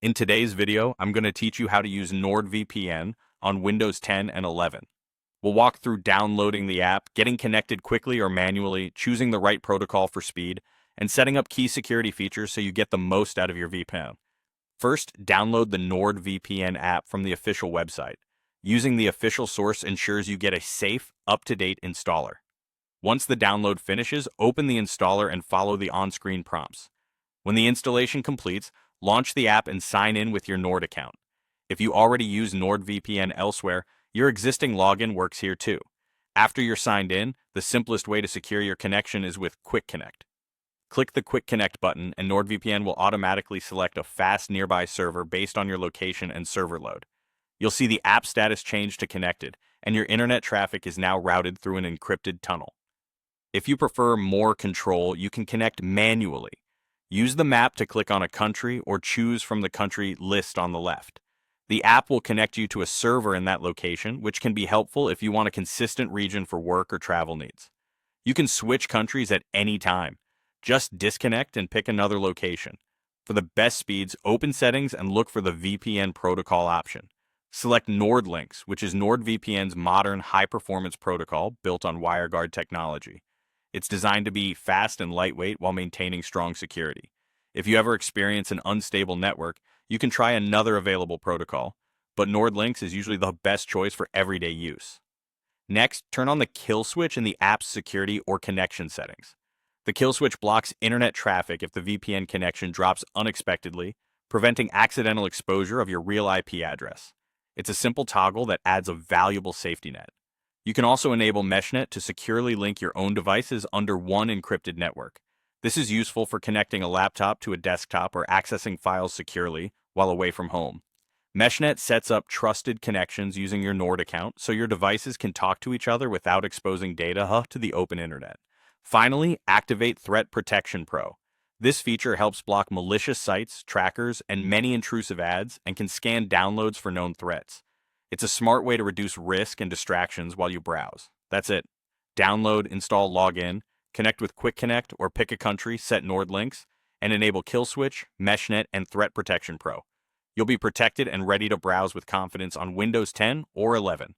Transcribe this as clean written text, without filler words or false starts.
In today's video, I'm going to teach you how to use NordVPN on Windows 10 and 11. We'll walk through downloading the app, getting connected quickly or manually, choosing the right protocol for speed, and setting up key security features so you get the most out of your VPN. First, download the NordVPN app from the official website. Using the official source ensures you get a safe, up-to-date installer. Once the download finishes, open the installer and follow the on-screen prompts. When the installation completes, launch the app and sign in with your Nord account. If you already use NordVPN elsewhere, your existing login works here too. After you're signed in, the simplest way to secure your connection is with Quick Connect. Click the Quick Connect button and NordVPN will automatically select a fast nearby server based on your location and server load. You'll see the app status change to connected, and your internet traffic is now routed through an encrypted tunnel. If you prefer more control, you can connect manually. Use the map to click on a country or choose from the country list on the left. The app will connect you to a server in that location, which can be helpful if you want a consistent region for work or travel needs. You can switch countries at any time. Just disconnect and pick another location. For the best speeds, open settings and look for the VPN protocol option. Select NordLynx, which is NordVPN's modern high-performance protocol built on WireGuard technology. It's designed to be fast and lightweight while maintaining strong security. If you ever experience an unstable network, you can try another available protocol, but NordLynx is usually the best choice for everyday use. Next, turn on the kill switch in the app's security or connection settings. The kill switch blocks internet traffic if the VPN connection drops unexpectedly, preventing accidental exposure of your real IP address. It's a simple toggle that adds a valuable safety net. You can also enable MeshNet to securely link your own devices under one encrypted network. This is useful for connecting a laptop to a desktop or accessing files securely while away from home. MeshNet sets up trusted connections using your Nord account so your devices can talk to each other without exposing data to the open internet. Finally, activate Threat Protection Pro. This feature helps block malicious sites, trackers, and many intrusive ads and can scan downloads for known threats. It's a smart way to reduce risk and distractions while you browse. That's it. Download, install, log in, connect with Quick Connect or pick a country, set NordLynx, and enable Kill Switch, MeshNet, and Threat Protection Pro. You'll be protected and ready to browse with confidence on Windows 10 or 11.